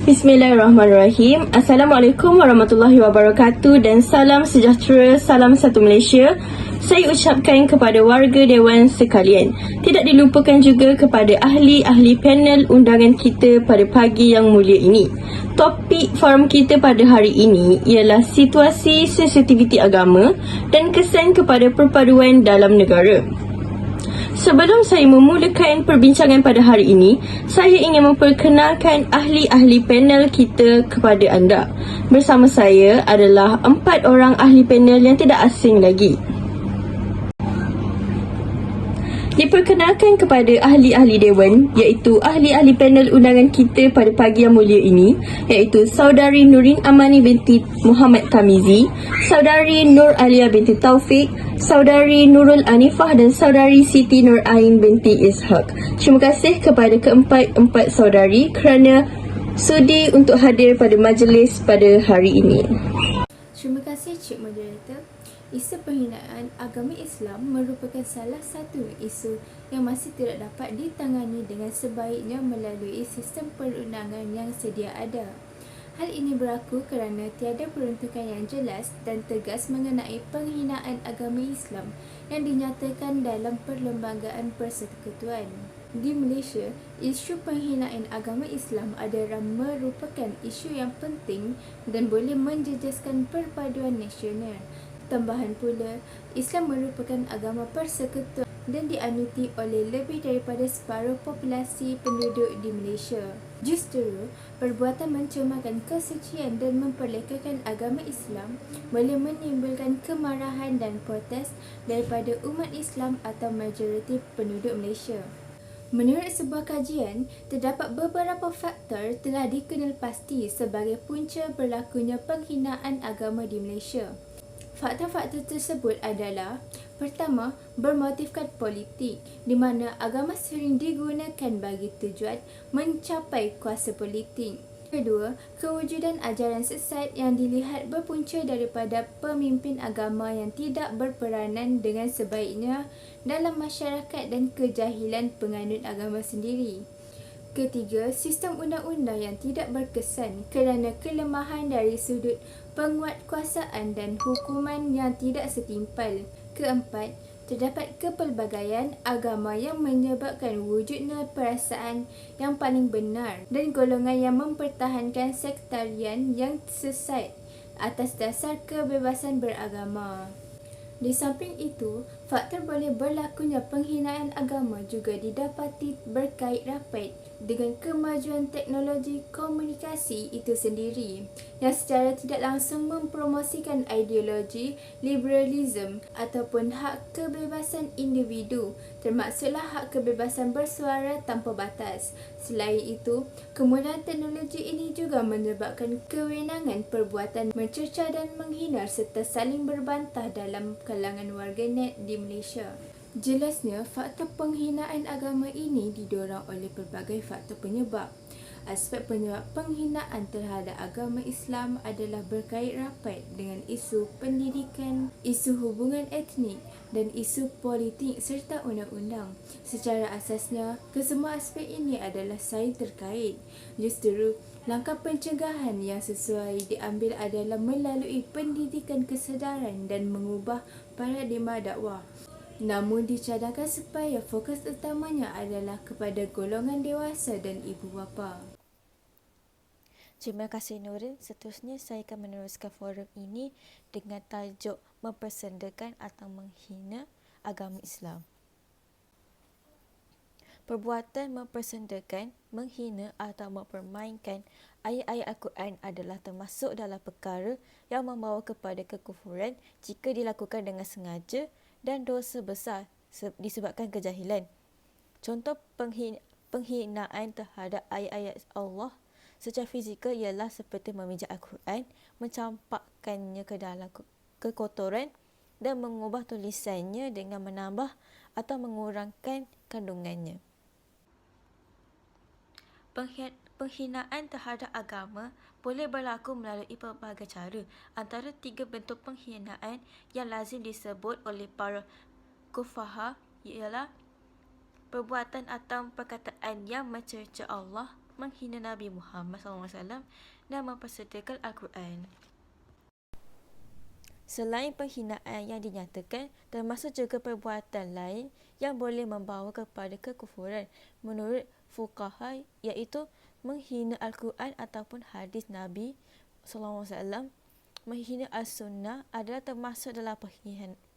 Bismillahirrahmanirrahim. Assalamualaikum warahmatullahi wabarakatuh dan salam sejahtera, salam satu Malaysia. Saya ucapkan kepada warga Dewan sekalian. Tidak dilupakan juga kepada ahli-ahli panel undangan kita pada pagi yang mulia ini. Topik forum kita pada hari ini ialah situasi sensitiviti agama dan kesan kepada perpaduan dalam negara. Sebelum saya memulakan perbincangan pada hari ini, saya ingin memperkenalkan ahli-ahli panel kita kepada anda. Bersama saya adalah 4 orang ahli panel yang tidak asing lagi. Diperkenalkan kepada ahli-ahli Dewan, iaitu ahli-ahli panel undangan kita pada pagi yang mulia ini, iaitu Saudari Nurin Amani binti Muhammad Tamizi, Saudari Nur Alia binti Taufik, Saudari Nurul Anifah dan Saudari Siti Nur Ain binti Ishak. Terima kasih kepada keempat-empat saudari kerana sudi untuk hadir pada majlis pada hari ini. Terima kasih Cik Moderator. Isu penghinaan agama Islam merupakan salah satu isu yang masih tidak dapat ditangani dengan sebaiknya melalui sistem perundangan yang sedia ada. Hal ini berlaku kerana tiada peruntukan yang jelas dan tegas mengenai penghinaan agama Islam yang dinyatakan dalam Perlembagaan Persekutuan. Di Malaysia, isu penghinaan agama Islam adalah merupakan isu yang penting dan boleh menjejaskan perpaduan nasional. Tambahan pula, Islam merupakan agama persekutuan dan dianuti oleh lebih daripada separuh populasi penduduk di Malaysia. Justru, perbuatan mencemarkan kesucian dan memperlekakan agama Islam boleh menimbulkan kemarahan dan protes daripada umat Islam atau majoriti penduduk Malaysia. Menurut sebuah kajian, terdapat beberapa faktor telah dikenal pasti sebagai punca berlakunya penghinaan agama di Malaysia. Faktor-faktor tersebut adalah: pertama, bermotifkan politik, di mana agama sering digunakan bagi tujuan mencapai kuasa politik. Kedua, kewujudan ajaran sesat yang dilihat berpunca daripada pemimpin agama yang tidak berperanan dengan sebaiknya dalam masyarakat dan kejahilan penganut agama sendiri. Ketiga, sistem undang-undang yang tidak berkesan kerana kelemahan dari sudut penguatkuasaan dan hukuman yang tidak setimpal. Keempat, terdapat kepelbagaian agama yang menyebabkan wujudnya perasaan yang paling benar dan golongan yang mempertahankan sektarian yang sesat atas dasar kebebasan beragama. Di samping itu, faktor boleh berlakunya penghinaan agama juga didapati berkait rapat dengan kemajuan teknologi komunikasi itu sendiri yang secara tidak langsung mempromosikan ideologi liberalisme ataupun hak kebebasan individu, termasuklah hak kebebasan bersuara tanpa batas. Selain itu, kemudahan teknologi ini juga menyebabkan kewenangan perbuatan mencerca dan menghina serta saling berbantah dalam kalangan warganet di Malaysia. Jelasnya, faktor penghinaan agama ini didorong oleh pelbagai faktor penyebab. Aspek penyebab penghinaan terhadap agama Islam adalah berkait rapat dengan isu pendidikan, isu hubungan etnik dan isu politik serta undang-undang. Secara asasnya, kesemua aspek ini adalah saling terkait. Justru, langkah pencegahan yang sesuai diambil adalah melalui pendidikan kesedaran dan mengubah paradigma dakwah. Namun dicadangkan supaya fokus utamanya adalah kepada golongan dewasa dan ibu bapa. Terima kasih Nurin. Seterusnya saya akan meneruskan forum ini dengan tajuk mempersendakan atau menghina agama Islam. Perbuatan mempersendakan, menghina atau mempermainkan ayat-ayat Al-Quran adalah termasuk dalam perkara yang membawa kepada kekufuran jika dilakukan dengan sengaja dan dosa besar disebabkan kejahilan. Contoh penghinaan terhadap ayat-ayat Allah secara fizikal ialah seperti memijak Al-Quran, mencampakkannya ke dalam kekotoran dan mengubah tulisannya dengan menambah atau mengurangkan kandungannya. Penghinaan terhadap agama boleh berlaku melalui pelbagai cara. Antara 3 bentuk penghinaan yang lazim disebut oleh para kufaha ialah perbuatan atau perkataan yang mencerca Allah, menghina Nabi Muhammad SAW dan mempersertakan Al-Quran. Selain penghinaan yang dinyatakan, termasuk juga perbuatan lain yang boleh membawa kepada kekufuran menurut fuqaha, iaitu menghina Al-Quran ataupun hadis Nabi SAW. Menghina As-Sunnah adalah termasuk dalam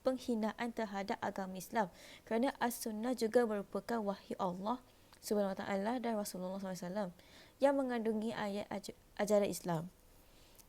penghinaan terhadap agama Islam, kerana As-Sunnah juga merupakan wahyu Allah SWT dan Rasulullah SAW yang mengandungi ayat ajaran Islam.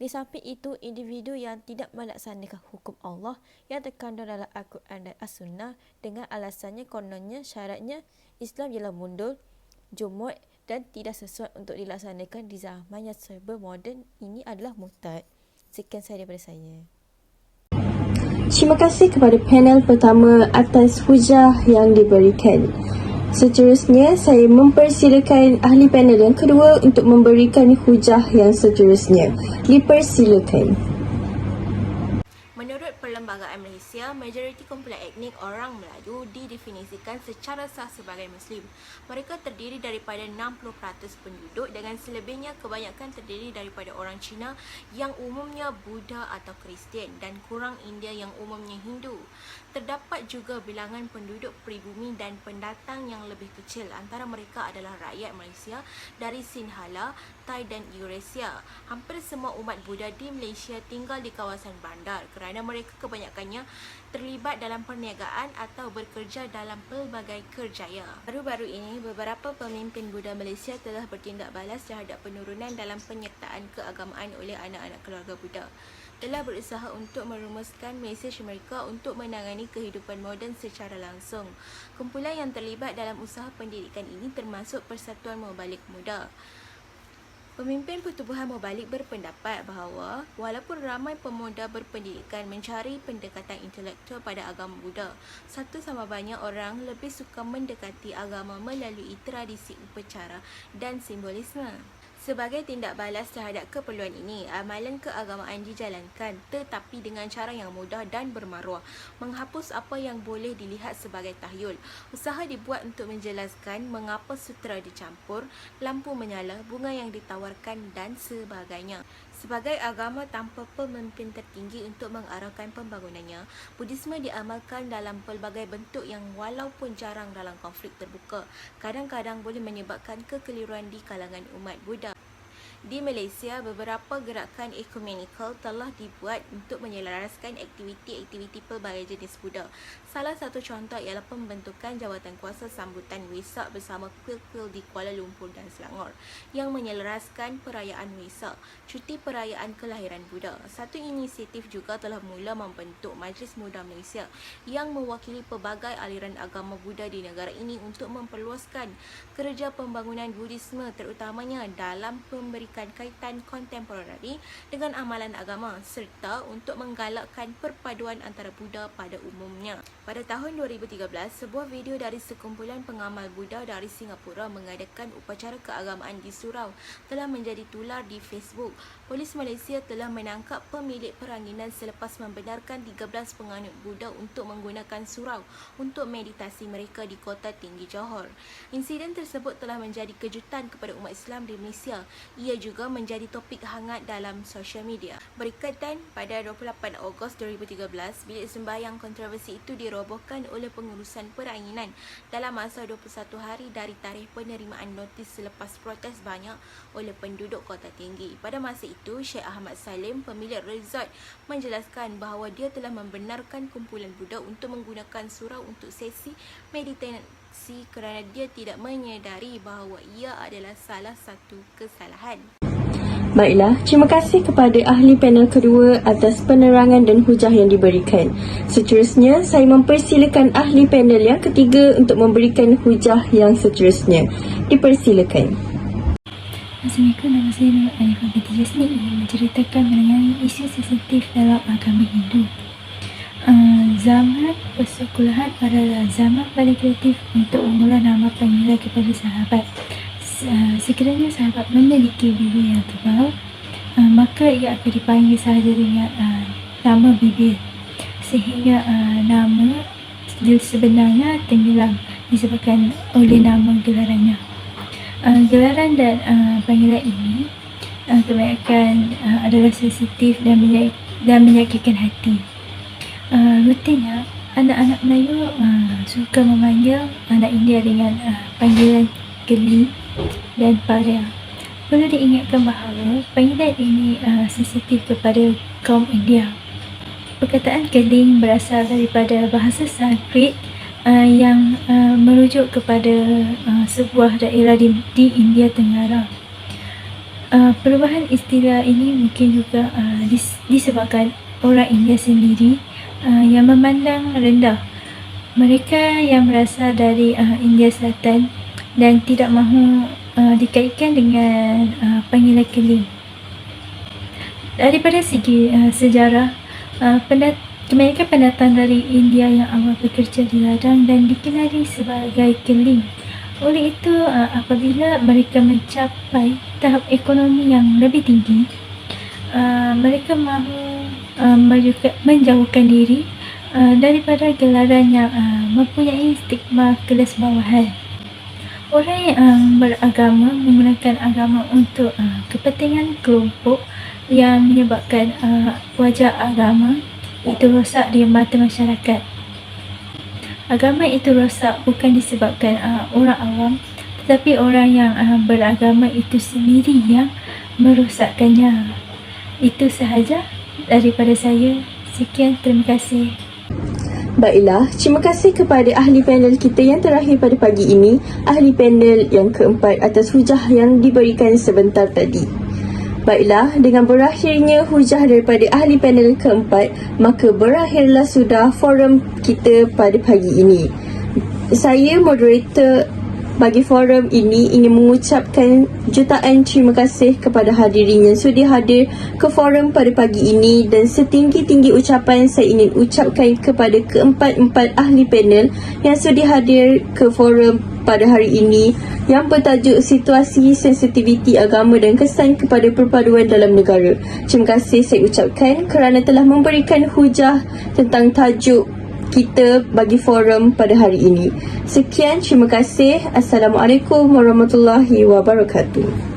Di samping itu, individu yang tidak melaksanakan hukum Allah yang terkandung dalam Al-Quran dan As-Sunnah dengan alasannya kononnya syaratnya Islam ialah mundur, jumud dan tidak sesuai untuk dilaksanakan di zaman yang serba moden, ini adalah murtad. Sekian saya daripada saya. Terima kasih kepada panel pertama atas hujah yang diberikan. Seterusnya, saya mempersilakan ahli panel yang kedua untuk memberikan hujah yang seterusnya. Dipersilakan. Menurut Perlembagaan Malaysia, majoriti kumpulan etnik orang Melayu didefinisikan secara sah sebagai Muslim. Mereka terdiri daripada 60% penduduk dengan selebihnya kebanyakan terdiri daripada orang Cina yang umumnya Buddha atau Kristian dan kurang India yang umumnya Hindu. Terdapat juga bilangan penduduk pribumi dan pendatang yang lebih kecil. Antara mereka adalah rakyat Malaysia dari Sinhala, Thai dan Eurasia. Hampir semua umat Buddha di Malaysia tinggal di kawasan bandar kerana mereka kebanyakannya terlibat dalam perniagaan atau bekerja dalam pelbagai kerjaya. Baru-baru ini, beberapa pemimpin Buddha Malaysia telah bertindak balas terhadap penurunan dalam penyertaan keagamaan oleh anak-anak keluarga Buddha. Telah berusaha untuk merumuskan mesej mereka untuk menangani kehidupan moden secara langsung. Kumpulan yang terlibat dalam usaha pendidikan ini termasuk Persatuan Mubalik Muda. Pemimpin Pertubuhan Mubalik berpendapat bahawa walaupun ramai pemuda berpendidikan mencari pendekatan intelektual pada agama Buddha, satu sama banyak orang lebih suka mendekati agama melalui tradisi upacara dan simbolisme. Sebagai tindak balas terhadap keperluan ini, amalan keagamaan dijalankan tetapi dengan cara yang mudah dan bermaruah, menghapus apa yang boleh dilihat sebagai tahyul. Usaha dibuat untuk menjelaskan mengapa sutera dicampur, lampu menyala, bunga yang ditawarkan dan sebagainya. Sebagai agama tanpa pemimpin tertinggi untuk mengarahkan pembangunannya, Buddhisme diamalkan dalam pelbagai bentuk yang walaupun jarang dalam konflik terbuka, kadang-kadang boleh menyebabkan kekeliruan di kalangan umat Buddha. Di Malaysia, beberapa gerakan ekumenikal telah dibuat untuk menyelaraskan aktiviti-aktiviti pelbagai jenis Buddha. Salah satu contoh ialah pembentukan jawatan kuasa sambutan Wesak bersama kuil-kuil di Kuala Lumpur dan Selangor yang menyelaraskan perayaan Wesak, cuti perayaan kelahiran Buddha. Satu inisiatif juga telah mula membentuk Majlis Muda Malaysia yang mewakili pelbagai aliran agama Buddha di negara ini untuk memperluaskan kerja pembangunan Buddhisme terutamanya dalam pemberian kaitan kontemporari dengan amalan agama serta untuk menggalakkan perpaduan antara Buddha pada umumnya. Pada tahun 2013, sebuah video dari sekumpulan pengamal Buddha dari Singapura mengadakan upacara keagamaan di surau telah menjadi tular di Facebook. Polis Malaysia telah menangkap pemilik peranginan selepas membenarkan 13 penganut Buddha untuk menggunakan surau untuk meditasi mereka di Kota Tinggi Johor. Insiden tersebut telah menjadi kejutan kepada umat Islam di Malaysia. Ia juga menjadi topik hangat dalam sosial media. Berikatan pada 28 Ogos 2013, bilik sembahyang kontroversi itu dirobohkan oleh pengurusan peranginan dalam masa 21 hari dari tarikh penerimaan notis selepas protes banyak oleh penduduk Kota Tinggi. Pada masa itu, Syekh Ahmad Salim, pemilik resort, menjelaskan bahawa dia telah membenarkan kumpulan Buddha untuk menggunakan surau untuk sesi meditasi kerana dia tidak menyedari bahawa ia adalah salah satu kesalahan. Baiklah, terima kasih kepada ahli panel kedua atas penerangan dan hujah yang diberikan. Seterusnya, saya mempersilakan ahli panel yang ketiga untuk memberikan hujah yang seterusnya. Dipersilakan. Assalamualaikum, nama saya Nur Alifah binti Jasni ingin menceritakan mengenai isu sensitif dalam agama Hindu. Zaman persekolahan adalah zaman paling kreatif untuk mengolah nama panggilan kepada sahabat. Sekiranya sahabat memiliki bibir yang tebal, maka ia akan dipanggil sahaja dengan nama bibir, sehingga nama sebenarnya tenggelam disebabkan oleh nama gelarannya. Gelaran dan panggilan ini kebanyakan adalah sensitif dan menyakitkan hati. Rutinnya, anak-anak Melayu suka memanggil anak India dengan panggilan Geli dan Paria. Perlu diingatkan bahawa panggilan ini sensitif kepada kaum India. Perkataan keling berasal daripada bahasa Sanskrit yang merujuk kepada sebuah daerah di India Tenggara. Perubahan istilah ini mungkin juga disebabkan orang India sendiri yang memandang rendah mereka yang berasal dari India Selatan dan tidak mahu dikaitkan dengan panggilan keling. Daripada segi sejarah, kebanyakan pendatang dari India yang awal bekerja di ladang dan dikenali sebagai keling. Oleh itu, apabila mereka mencapai tahap ekonomi yang lebih tinggi, mereka mahu menjauhkan diri daripada gelaran yang mempunyai stigma kelas bawahan. Orang yang beragama menggunakan agama untuk kepentingan kelompok yang menyebabkan wajah agama itu rosak di mata masyarakat. Agama itu rosak bukan disebabkan orang awam, tetapi orang yang beragama itu sendiri yang merosakkannya. Itu sahaja daripada saya. Sekian, terima kasih. Baiklah, terima kasih kepada ahli panel kita yang terakhir pada pagi ini, ahli panel yang keempat atas hujah yang diberikan sebentar tadi. Baiklah, dengan berakhirnya hujah daripada ahli panel keempat, maka berakhirlah sudah forum kita pada pagi ini. Saya, moderator bagi forum ini, ingin mengucapkan jutaan terima kasih kepada hadirin yang sudi hadir ke forum pada pagi ini, dan setinggi-tinggi ucapan saya ingin ucapkan kepada keempat-empat ahli panel yang sudi hadir ke forum pada hari ini yang bertajuk Situasi Sensitiviti Agama dan Kesan kepada Perpaduan dalam Negara. Terima kasih saya ucapkan kerana telah memberikan hujah tentang tajuk kita bagi forum pada hari ini. Sekian, terima kasih. Assalamualaikum warahmatullahi wabarakatuh.